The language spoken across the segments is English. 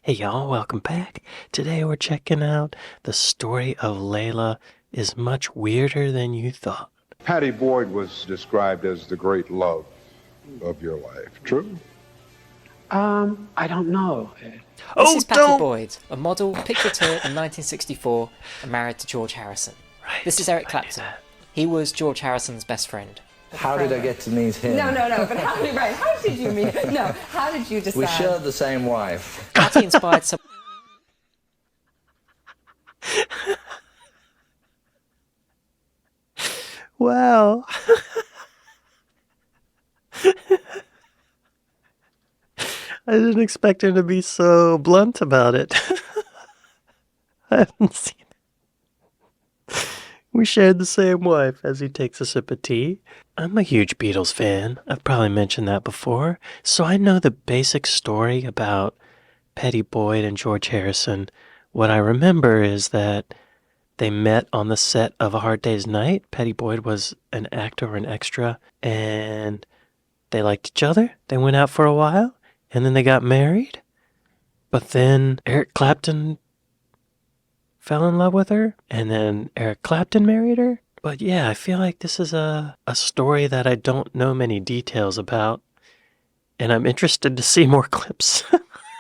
Hey y'all, welcome back. Today we're checking out the story of Layla is much weirder than you thought. Patty Boyd was described as the great love of your life. True? I don't know. This is Patty Boyd, a model pictured in 1964 and married to George Harrison. Right, This is Eric Clapton. He was George Harrison's best friend. How did I get to meet him? No, but how did you meet him? No, how did you decide? We shared the same wife. Patty inspired some... Wow. I didn't expect him to be so blunt about it. I haven't seen it. We shared the same wife as he takes a sip of tea. I'm a huge Beatles fan. I've probably mentioned that before. So I know the basic story about Patty Boyd and George Harrison. What I remember is that they met on the set of A Hard Day's Night. Patty Boyd was an actor or an extra, and they liked each other. They went out for a while, and then they got married. But then Eric Clapton fell in love with her, and then Eric Clapton married her. But yeah, I feel like this is a story that I don't know many details about, and I'm interested to see more clips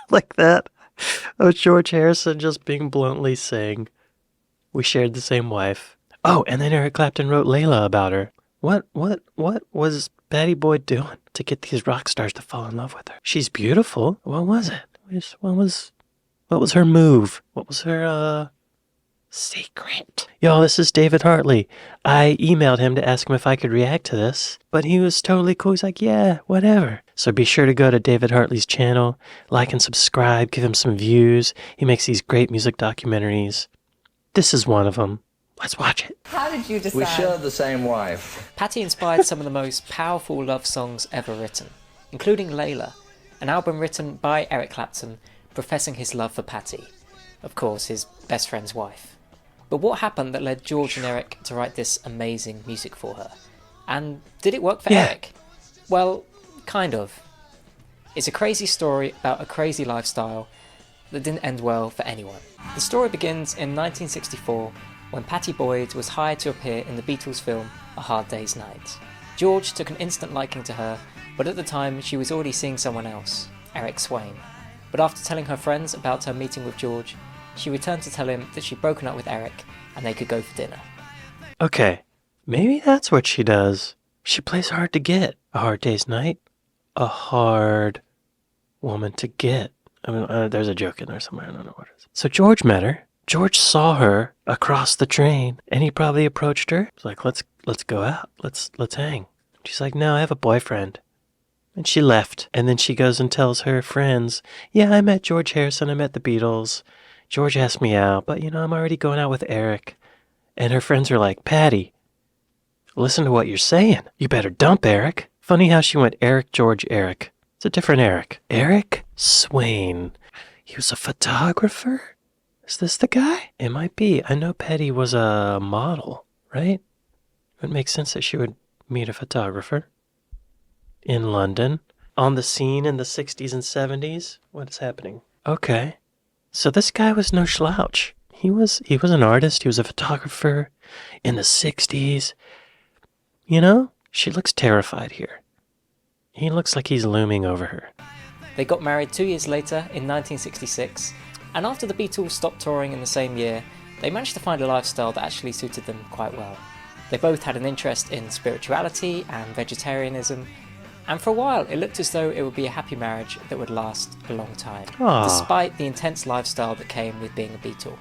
like that of George Harrison just being bluntly saying, we shared the same wife. Oh, and then Eric Clapton wrote Layla about her. What was Patty Boyd doing to get these rock stars to fall in love with her? She's beautiful. What was it? What was her move? What was her secret? Y'all, this is David Hartley. I emailed him to ask him if I could react to this, but he was totally cool. He's like, yeah, whatever. So be sure to go to David Hartley's channel, like and subscribe, give him some views. He makes these great music documentaries. This is one of them. Let's watch it. How did you decide? We shared the same wife. Patty inspired some of the most powerful love songs ever written, including Layla, an album written by Eric Clapton professing his love for Patty, of course his best friend's wife. But what happened that led George and Eric to write this amazing music for her? And did it work for Eric? Well, kind of. It's a crazy story about a crazy lifestyle that didn't end well for anyone. The story begins in 1964 when Patty Boyd was hired to appear in the Beatles film A Hard Day's Night. George took an instant liking to her, but at the time she was already seeing someone else, Eric Swain. But after telling her friends about her meeting with George, she returned to tell him that she'd broken up with Eric and they could go for dinner. Okay, maybe that's what she does. She plays hard to get. A Hard Day's Night. A hard woman to get. I mean, there's a joke in there somewhere. I don't know what it is. So George met her. George saw her across the train, and he probably approached her. He's like, let's go out. Let's hang. She's like, no, I have a boyfriend. And she left. And then she goes and tells her friends, yeah, I met George Harrison. I met the Beatles. George asked me out, but I'm already going out with Eric. And her friends are like, Patty, listen to what you're saying. You better dump Eric. Funny how she went Eric, George, Eric. It's a different Eric. Eric Swain. He was a photographer? Is this the guy? It might be. I know Patty was a model, right? It would make sense that she would meet a photographer in London on the scene in the 60s and 70s. What is happening? Okay. So this guy was no slouch. He was an artist. He was a photographer in the 60s. She looks terrified here. He looks like he's looming over her. They got married 2 years later in 1966, and after the Beatles stopped touring in the same year, they managed to find a lifestyle that actually suited them quite well. They both had an interest in spirituality and vegetarianism, and for a while it looked as though it would be a happy marriage that would last a long time, despite the intense lifestyle that came with being a Beatle.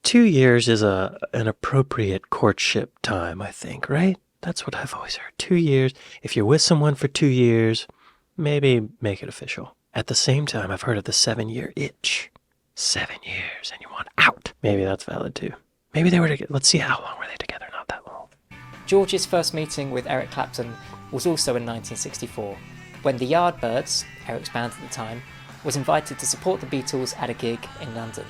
2 years is an appropriate courtship time, I think, right? That's what I've always heard. 2 years. If you're with someone for 2 years, maybe make it official. At the same time, I've heard of the 7-year itch. 7 years and you want out. Maybe that's valid too. Maybe they were together. Let's see, how long were they together? Not that long. George's first meeting with Eric Clapton was also in 1964, when the Yardbirds, Eric's band at the time, was invited to support the Beatles at a gig in London.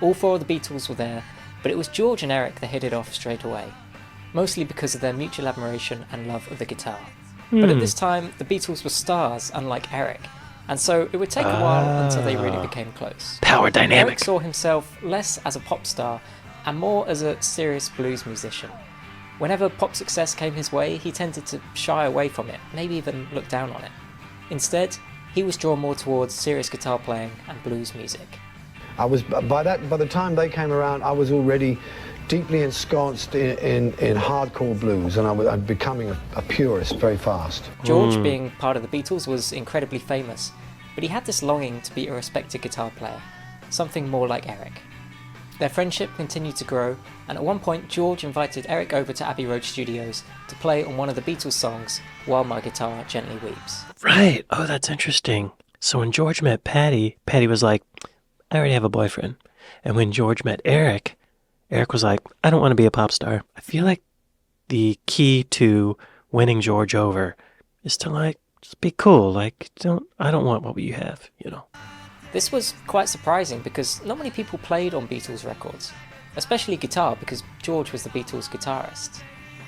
All four of the Beatles were there, but it was George and Eric that hit it off straight away, mostly because of their mutual admiration and love of the guitar. But at this time, the Beatles were stars, unlike Eric, And so it would take a while until they really became close. Power Eric dynamic. saw himself less as a pop star and more as a serious blues musician. Whenever pop success came his way, he tended to shy away from it, maybe even look down on it. Instead, he was drawn more towards serious guitar playing and blues music. By the time they came around, I was already deeply ensconced in hardcore blues, and I'm becoming a purist very fast. George, being part of the Beatles, was incredibly famous, but he had this longing to be a respected guitar player, something more like Eric. Their friendship continued to grow, and at one point George invited Eric over to Abbey Road Studios to play on one of the Beatles songs, While My Guitar Gently Weeps. Right. Oh, that's interesting. So when George met Patty, Patty was like, I already have a boyfriend. And when George met Eric, Eric was like, I don't want to be a pop star. I feel like the key to winning George over is to, like, just be cool. Like, I don't want what you have, you know. This was quite surprising because not many people played on Beatles records, especially guitar because George was the Beatles' guitarist.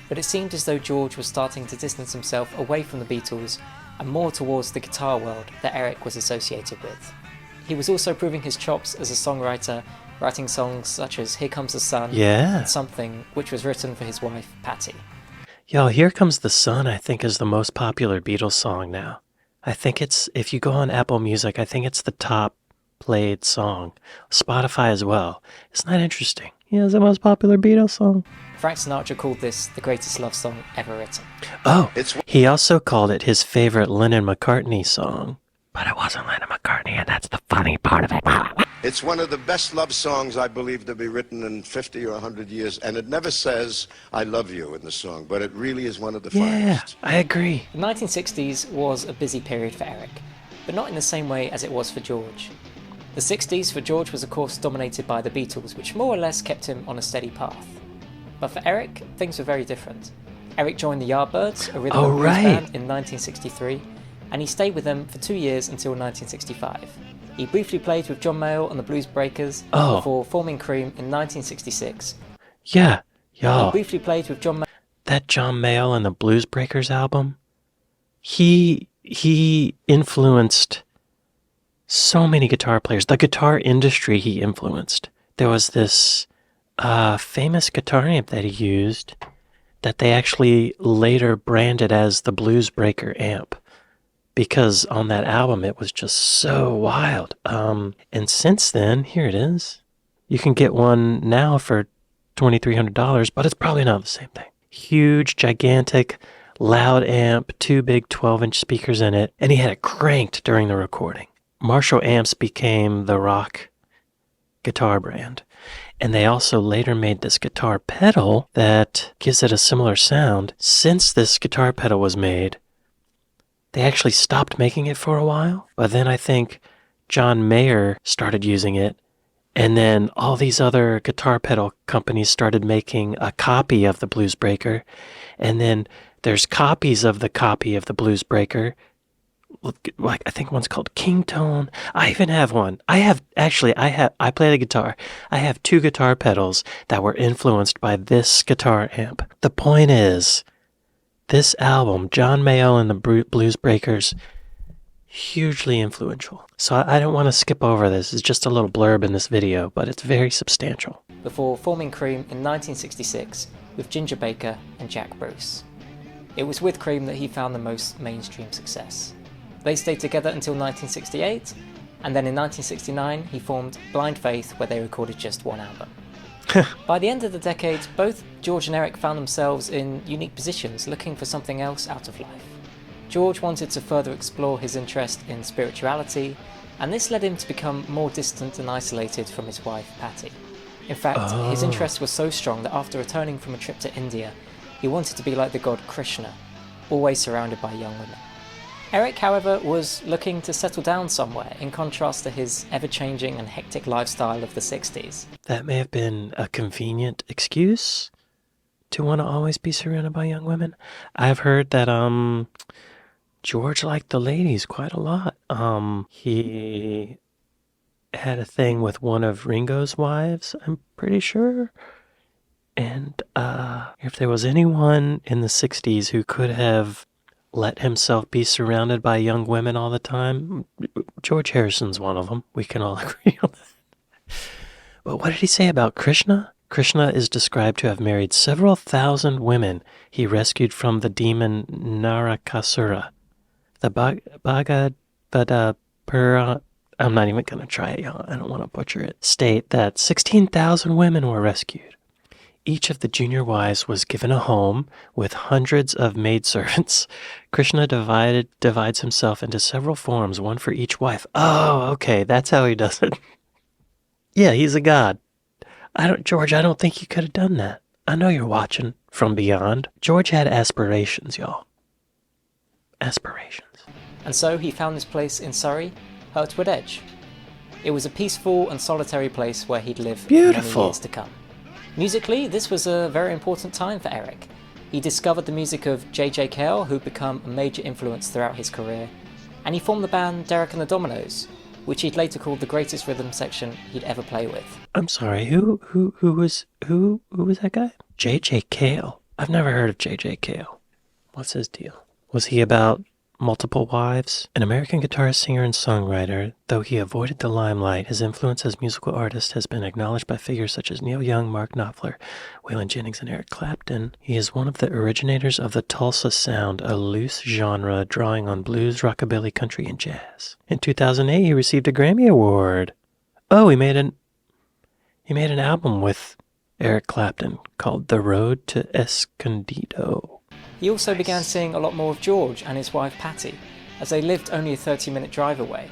But it seemed as though George was starting to distance himself away from the Beatles and more towards the guitar world that Eric was associated with. He was also proving his chops as a songwriter, writing songs such as Here Comes the Sun and Something, which was written for his wife, Patty. Yo, Here Comes the Sun, I think, is the most popular Beatles song now. I think it's, if you go on Apple Music, I think it's the top played song. Spotify as well. Isn't that interesting? Yeah, it's the most popular Beatles song. Frank Sinatra called this the greatest love song ever written. Oh, he also called it his favorite Lennon-McCartney song. But it wasn't Lennon-McCartney, and that's the funny part of it. It's one of the best love songs I believe to be written in 50 or 100 years, and it never says, I love you in the song, but it really is one of the finest. Yeah, I agree. The 1960s was a busy period for Eric, but not in the same way as it was for George. The 60s for George was of course dominated by the Beatles, which more or less kept him on a steady path. But for Eric, things were very different. Eric joined the Yardbirds, a rhythm and blues band, in 1963, and he stayed with them for 2 years until 1965. He briefly played with John Mayall and the Blues Breakers before forming Cream in 1966. Yeah, y'all. He briefly played with John Mayall. That John Mayall and the Blues Breakers album, he influenced so many guitar players. The guitar industry he influenced. There was this famous guitar amp that he used that they actually later branded as the Blues Breaker amp, because on that album it was just so wild. And since then, here it is. You can get one now for $2,300, but it's probably not the same thing. Huge, gigantic, loud amp, two big 12-inch speakers in it, and he had it cranked during the recording. Marshall amps became the rock guitar brand. And they also later made this guitar pedal that gives it a similar sound. Since this guitar pedal was made, they actually stopped making it for a while. But then I think John Mayer started using it. And then all these other guitar pedal companies started making a copy of the Blues Breaker. And then there's copies of the copy of the Blues Breaker. Like, I think one's called King Tone. I even have one. I play the guitar. I have two guitar pedals that were influenced by this guitar amp. The point is, this album, John Mayall and the Blues Breakers, hugely influential. So I don't want to skip over this. It's just a little blurb in this video, but it's very substantial. Before forming Cream in 1966 with Ginger Baker and Jack Bruce. It was with Cream that he found the most mainstream success. They stayed together until 1968, and then in 1969 he formed Blind Faith, where they recorded just one album. By the end of the decade, both George and Eric found themselves in unique positions, looking for something else out of life. George wanted to further explore his interest in spirituality, and this led him to become more distant and isolated from his wife, Patty. In fact, his interest was so strong that after returning from a trip to India, he wanted to be like the god Krishna, always surrounded by young women. Eric, however, was looking to settle down somewhere, in contrast to his ever-changing and hectic lifestyle of the 60s. That may have been a convenient excuse to want to always be surrounded by young women. I've heard that George liked the ladies quite a lot. He had a thing with one of Ringo's wives, I'm pretty sure. And if there was anyone in the 60s who could have let himself be surrounded by young women all the time? George Harrison's one of them. We can all agree on that. But what did he say about Krishna? Krishna is described to have married several thousand women he rescued from the demon Narakasura. The Bhagavad Purana, I'm not even going to try it, y'all. I don't want to butcher it. State that 16,000 women were rescued. Each of the junior wives was given a home with hundreds of maidservants. Krishna divides himself into several forms, one for each wife. Oh, okay, that's how he does it. Yeah, he's a god. George, I don't think you could have done that. I know you're watching from beyond. George had aspirations, y'all. Aspirations. And so he found this place in Surrey, Hurtwood Edge. It was a peaceful and solitary place where he'd live for many years to come. Musically, this was a very important time for Eric. He discovered the music of J.J. Cale, who'd become a major influence throughout his career, and he formed the band Derek and the Dominoes, which he'd later called the greatest rhythm section he'd ever play with. I'm sorry, who was that guy? J.J. Cale. I've never heard of J.J. Cale. What's his deal? Was he about multiple wives? An American guitarist, singer, and songwriter, though he avoided the limelight, his influence as musical artist has been acknowledged by figures such as Neil Young, Mark Knopfler, Waylon Jennings, and Eric Clapton. He is one of the originators of the Tulsa sound, a loose genre drawing on blues, rockabilly, country, and jazz. In 2008, he received a Grammy Award. Oh, he made an album with Eric Clapton called The Road to Escondido. He also began seeing a lot more of George and his wife Patty, as they lived only a 30-minute drive away.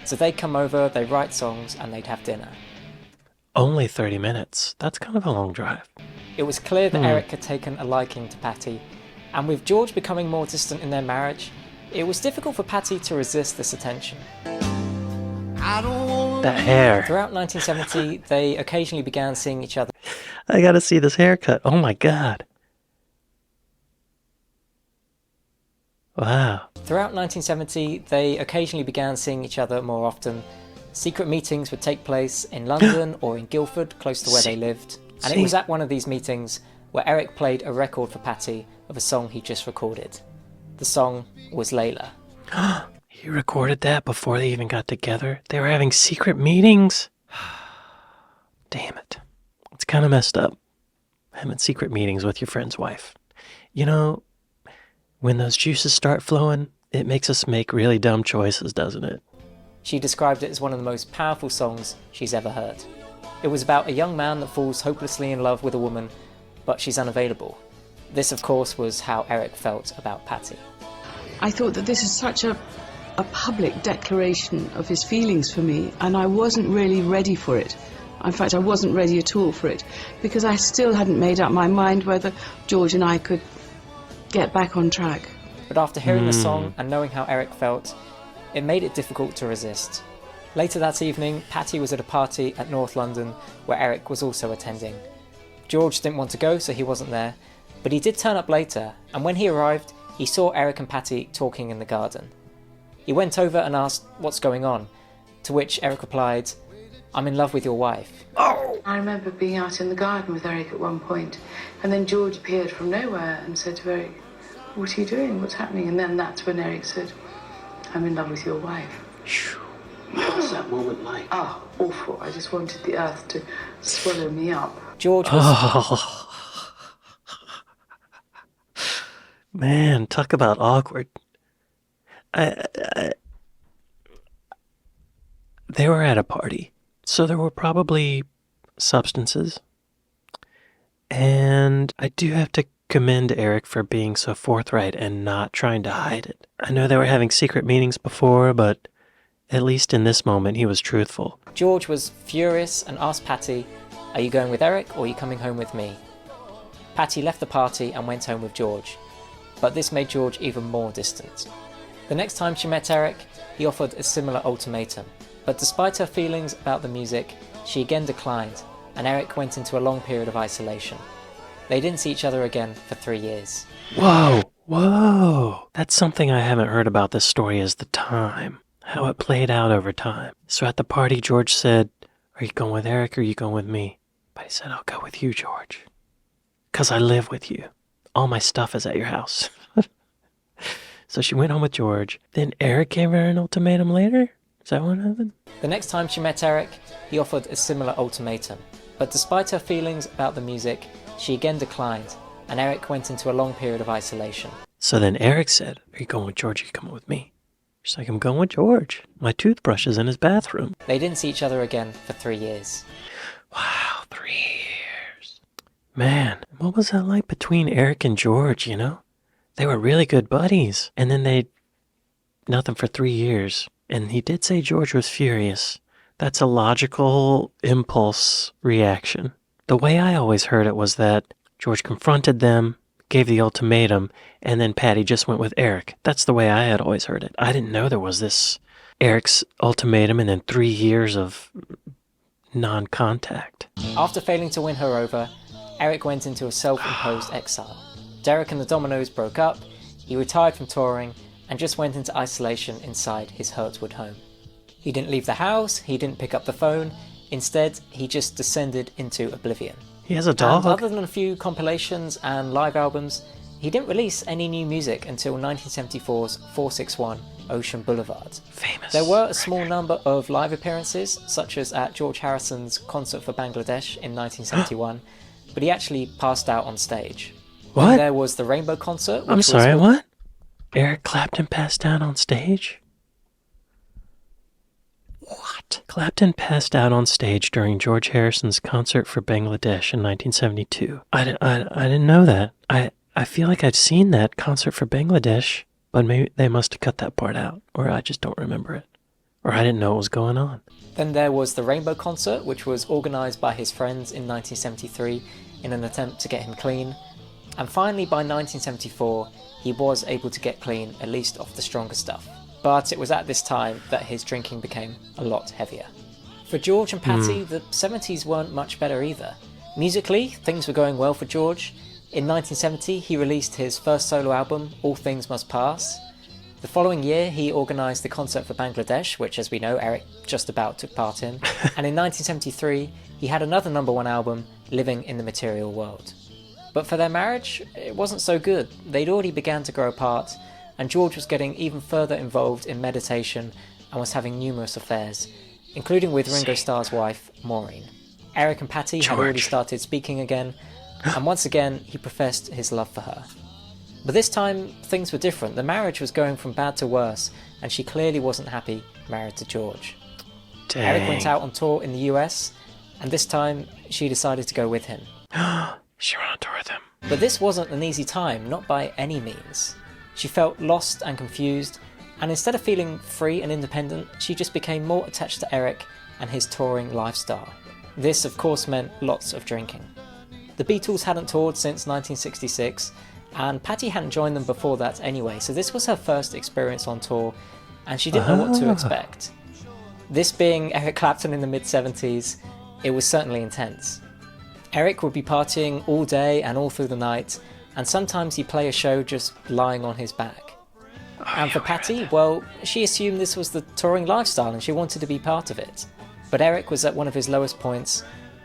So they'd come over, they'd write songs, and they'd have dinner. Only 30 minutes. That's kind of a long drive. It was clear that Eric had taken a liking to Patty, and with George becoming more distant in their marriage, it was difficult for Patty to resist this attention. That hair. Throughout 1970, they occasionally began seeing each other. I gotta see this haircut. Oh my god. Wow. Throughout 1970, they occasionally began seeing each other more often. Secret meetings would take place in London or in Guildford, close to where they lived. And it was at one of these meetings where Eric played a record for Patty of a song he just recorded. The song was Layla. He recorded that before they even got together? They were having secret meetings? Damn it. It's kind of messed up, having secret meetings with your friend's wife. You know, when those juices start flowing, it makes us make really dumb choices, doesn't it? She described it as one of the most powerful songs she's ever heard. It was about a young man that falls hopelessly in love with a woman, but she's unavailable. This, of course, was how Eric felt about Patty. I thought that this is such a public declaration of his feelings for me, and I wasn't really ready for it. In fact, I wasn't ready at all for it, because I still hadn't made up my mind whether George and I could get back on track. But after hearing the song and knowing how Eric felt, it made it difficult to resist. Later that evening, Patty was at a party at North London where Eric was also attending. George didn't want to go, so he wasn't there, but he did turn up later, and when he arrived, he saw Eric and Patty talking in the garden. He went over and asked, "What's going on?" To which Eric replied, "I'm in love with your wife." I remember being out in the garden with Eric at one point, and then George appeared from nowhere and said to Eric, "What are you doing? What's happening?" And then that's when Eric said, "I'm in love with your wife." What was that moment like? Ah, awful. I just wanted the earth to swallow me up. George was... Man, talk about awkward. They were at a party, so there were probably substances. And I do have to commend Eric for being so forthright and not trying to hide it. I know they were having secret meetings before, but at least in this moment he was truthful. George was furious and asked Patty, "Are you going with Eric or are you coming home with me?" Patty left the party and went home with George, but this made George even more distant. The next time she met Eric, he offered a similar ultimatum, but despite her feelings about the music, she again declined, and Eric went into a long period of isolation. They didn't see each other again for 3 years. Whoa! That's something I haven't heard about this story is the time. How it played out over time. So at the party, George said, "Are you going with Eric or are you going with me?" But he said, "I'll go with you, George. 'Cause I live with you. All my stuff is at your house." So she went home with George. Then Eric gave her an ultimatum later? Is that what happened? The next time she met Eric, he offered a similar ultimatum. But despite her feelings about the music, she again declined, and Eric went into a long period of isolation. So then Eric said, are you going with George or are you coming with me? She's like, I'm going with George. My toothbrush is in his bathroom. They didn't see each other again for 3 years. Wow, 3 years. Man, what was that like between Eric and George, you know? They were really good buddies. And then nothing for 3 years. And he did say George was furious. That's a logical impulse reaction. The way I always heard it was that George confronted them, gave the ultimatum, and then Patty just went with Eric. That's the way I had always heard it. I didn't know there was this Eric's ultimatum and then 3 years of non-contact. After failing to win her over, Eric went into a self-imposed exile. Derek and the Dominoes broke up, he retired from touring, and just went into isolation inside his Hurtwood home. He didn't leave the house, he didn't pick up the phone, instead he just descended into oblivion. He has a dog? And other than a few compilations and live albums, he didn't release any new music until 1974's 461 Ocean Boulevard. Famous. There were a small number of live appearances, such as at George Harrison's concert for Bangladesh in 1971, but he actually passed out on stage. What? And there was the Rainbow Concert. I'm sorry, what? Eric Clapton passed out on stage? What? Clapton passed out on stage during George Harrison's concert for Bangladesh in 1972. I didn't know that. I feel like I've seen that concert for Bangladesh, but maybe they must have cut that part out, or I just don't remember it. Or I didn't know what was going on. Then there was the Rainbow Concert, which was organised by his friends in 1973 in an attempt to get him clean. And finally, by 1974, he was able to get clean, at least off the stronger stuff. But it was at this time that his drinking became a lot heavier. For George and Patty, the 70s weren't much better either. Musically, things were going well for George. In 1970, he released his first solo album, All Things Must Pass. The following year, he organised the concert for Bangladesh, which, as we know, Eric just about took part in. And in 1973, he had another #1 album, Living in the Material World. But for their marriage, it wasn't so good. They'd already began to grow apart, and George was getting even further involved in meditation and was having numerous affairs, including with Ringo Starr's wife, Maureen. Eric and Patty had already started speaking again, and once again he professed his love for her. But this time, things were different. The marriage was going from bad to worse, and she clearly wasn't happy married to George. Dang. Eric went out on tour in the US, and this time she decided to go with him. She went on tour with him. But this wasn't an easy time, not by any means. She felt lost and confused, and instead of feeling free and independent, she just became more attached to Eric and his touring lifestyle. This, of course, meant lots of drinking. The Beatles hadn't toured since 1966, and Patty hadn't joined them before that anyway, so this was her first experience on tour, and she didn't know what to expect. This being Eric Clapton in the mid-70s, it was certainly intense. Eric would be partying all day and all through the night, and sometimes he'd play a show just lying on his back. And for Patty, well, she assumed this was the touring lifestyle and she wanted to be part of it. But Eric was at one of his lowest points,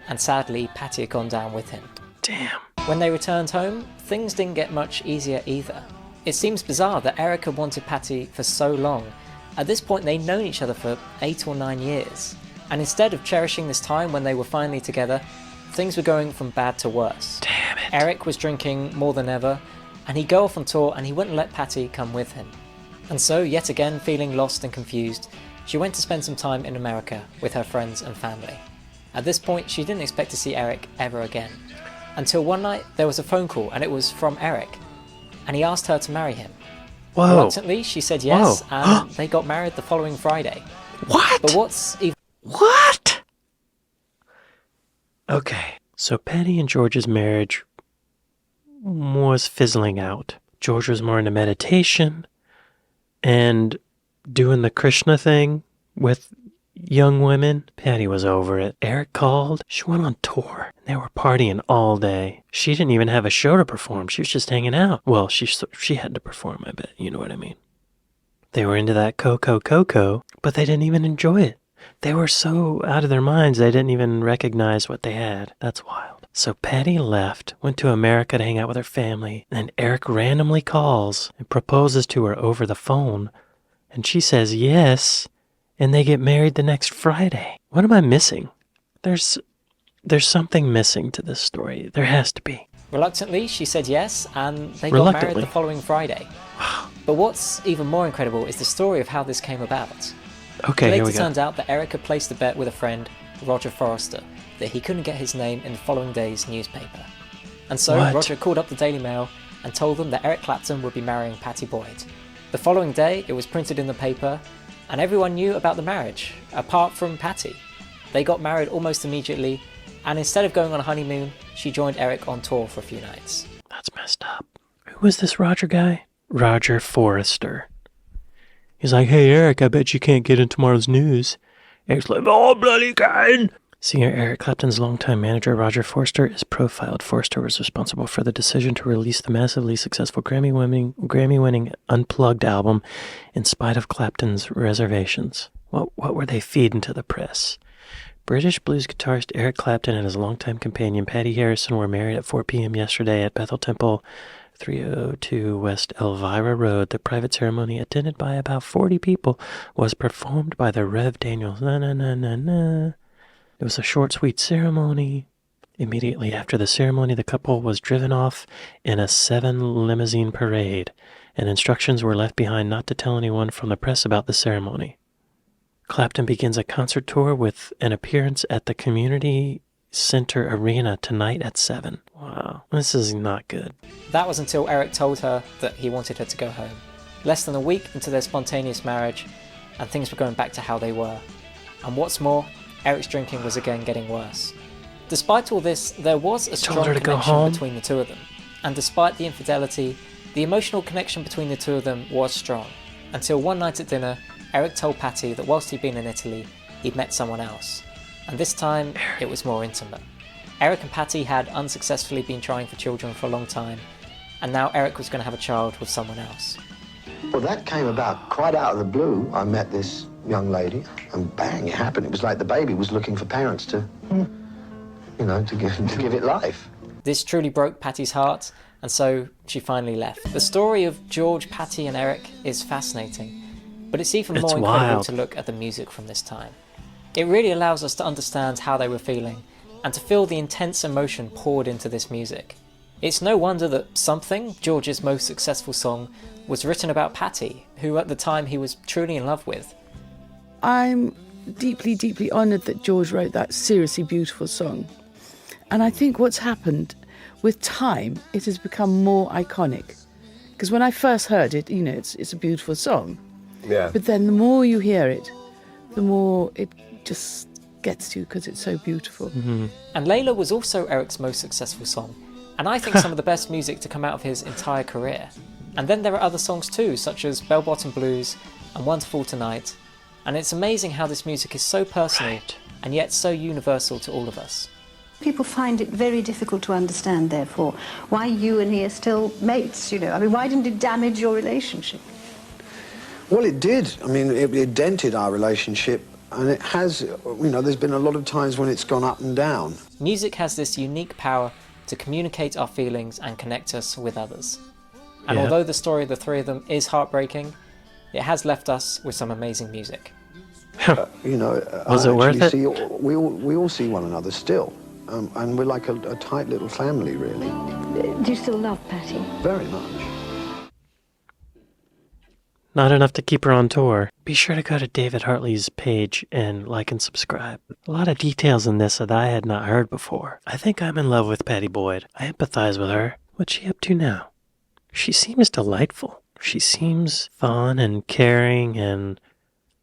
and sadly, Patty had gone down with him. Damn. When they returned home, things didn't get much easier either. It seems bizarre that Eric had wanted Patty for so long. At this point, they'd known each other for 8 or 9 years. And instead of cherishing this time when they were finally together, things were going from bad to worse. Damn it. Eric was drinking more than ever, and he'd go off on tour and he wouldn't let Patty come with him. And so, yet again feeling lost and confused, she went to spend some time in America with her friends and family. At this point, she didn't expect to see Eric ever again. Until one night, there was a phone call, and it was from Eric, and he asked her to marry him. Whoa. Reluctantly, she said yes, and they got married the following Friday. What? But what's even... What? Okay, so Patty and George's marriage was fizzling out. George was more into meditation and doing the Krishna thing with young women. Patty was over it. Eric called. She went on tour. They were partying all day. She didn't even have a show to perform. She was just hanging out. Well, she had to perform, I bet. You know what I mean. They were into that cocoa, but they didn't even enjoy it. They were so out of their minds, they didn't even recognize what they had. That's wild. So Patty left, went to America to hang out with her family, and then Eric randomly calls and proposes to her over the phone, and she says yes, and they get married the next Friday. What am I missing? There's something missing to this story. There has to be. Reluctantly, she said yes, and they got married the following Friday. But what's even more incredible is the story of how this came about. Okay, here we Later go. turns out that Eric had placed a bet with a friend, Roger Forrester, that he couldn't get his name in the following day's newspaper. And so Roger called up the Daily Mail and told them that Eric Clapton would be marrying Pattie Boyd. The following day, it was printed in the paper, and everyone knew about the marriage, apart from Pattie. They got married almost immediately, and instead of going on a honeymoon, she joined Eric on tour for a few nights. That's messed up. Who was this Roger guy? Roger Forrester. He's like, hey, Eric, I bet you can't get in tomorrow's news. Eric's like, oh, bloody can! Singer Eric Clapton's longtime manager, Roger Forrester, is profiled. Forrester was responsible for the decision to release the massively successful Grammy-winning Unplugged album in spite of Clapton's reservations. What were they feeding to the press? British blues guitarist Eric Clapton and his longtime companion Patty Harrison were married at 4 p.m. yesterday at Bethel Temple, 302 West Elvira Road. The private ceremony, attended by about 40 people, was performed by the Rev. Daniels. Na-na-na-na-na. It was a short, sweet ceremony. Immediately after the ceremony, the couple was driven off in a 7 limousine parade, and instructions were left behind not to tell anyone from the press about the ceremony. Clapton begins a concert tour with an appearance at the Community Center Arena tonight at 7. Wow, this is not good. That was until Eric told her that he wanted her to go home. Less than a week into their spontaneous marriage, and things were going back to how they were. And what's more, Eric's drinking was again getting worse. Despite all this, there was a strong connection between the two of them. And despite the infidelity, the emotional connection between the two of them was strong. Until one night at dinner, Eric told Pattie that whilst he'd been in Italy, he'd met someone else. And this time, it was more intimate. Eric and Pattie had unsuccessfully been trying for children for a long time, and now Eric was going to have a child with someone else. Well, that came about quite out of the blue. I met this young lady, and bang, it happened. It was like the baby was looking for parents to give it life. This truly broke Pattie's heart, and so she finally left. The story of George, Pattie, and Eric is fascinating, but it's even more incredible to look at the music from this time. It really allows us to understand how they were feeling, and to feel the intense emotion poured into this music. It's no wonder that Something, George's most successful song, was written about Pattie, who at the time he was truly in love with. I'm deeply, deeply honoured that George wrote that seriously beautiful song. And I think what's happened, with time, it has become more iconic. Because when I first heard it, it's a beautiful song. Yeah. But then the more you hear it, the more it just gets to you because it's so beautiful. Mm-hmm. And Layla was also Eric's most successful song, and I think some of the best music to come out of his entire career. And then there are other songs too, such as Bell Bottom Blues and Wonderful Tonight, and it's amazing how this music is so personal and yet so universal to all of us. People find it very difficult to understand, therefore, why you and he are still mates, why didn't it damage your relationship? Well, it did. It dented our relationship, and it has, there's been a lot of times when it's gone up and down. Music has this unique power to communicate our feelings and connect us with others. And although the story of the three of them is heartbreaking, it has left us with some amazing music. Was it worth it? We all see one another still, and we're like a tight little family, really. Do you still love Pattie? Very much. Not enough to keep her on tour. Be sure to go to David Hartley's page and like and subscribe. A lot of details in this that I had not heard before. I think I'm in love with Pattie Boyd. I empathize with her. What's she up to now? She seems delightful. She seems fun and caring and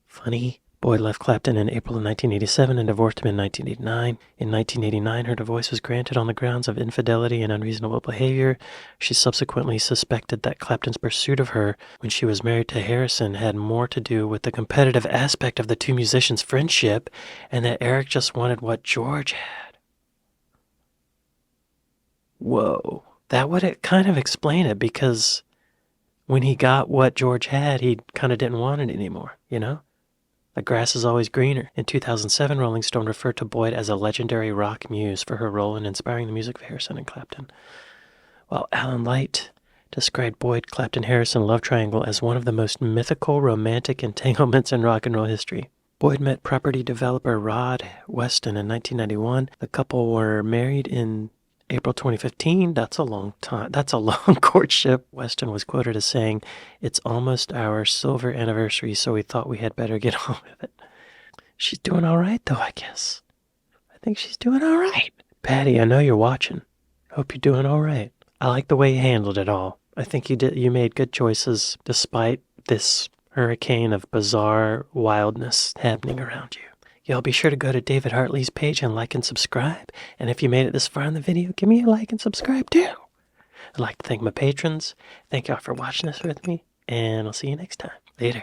funny. Boyd left Clapton in April of 1987 and divorced him in 1989. In 1989, her divorce was granted on the grounds of infidelity and unreasonable behavior. She subsequently suspected that Clapton's pursuit of her when she was married to Harrison had more to do with the competitive aspect of the two musicians' friendship, and that Eric just wanted what George had. Whoa. That would kind of explain it, because when he got what George had, he kind of didn't want it anymore, The grass is always greener. In 2007, Rolling Stone referred to Boyd as a legendary rock muse for her role in inspiring the music of Harrison and Clapton, while Alan Light described Boyd, Clapton, Harrison love triangle as one of the most mythical romantic entanglements in rock and roll history. Boyd met property developer Rod Weston in 1991. The couple were married in April 2015. That's a long time. That's a long courtship. Weston was quoted as saying, "It's almost our silver anniversary, so we thought we had better get on with it." She's doing all right, though, I guess. I think she's doing all right. Patty, I know you're watching. Hope you're doing all right. I like the way you handled it all. I think you made good choices despite this hurricane of bizarre wildness happening around you. Y'all be sure to go to David Hartley's page and like and subscribe. And if you made it this far in the video, give me a like and subscribe too. I'd like to thank my patrons. Thank y'all for watching this with me. And I'll see you next time. Later.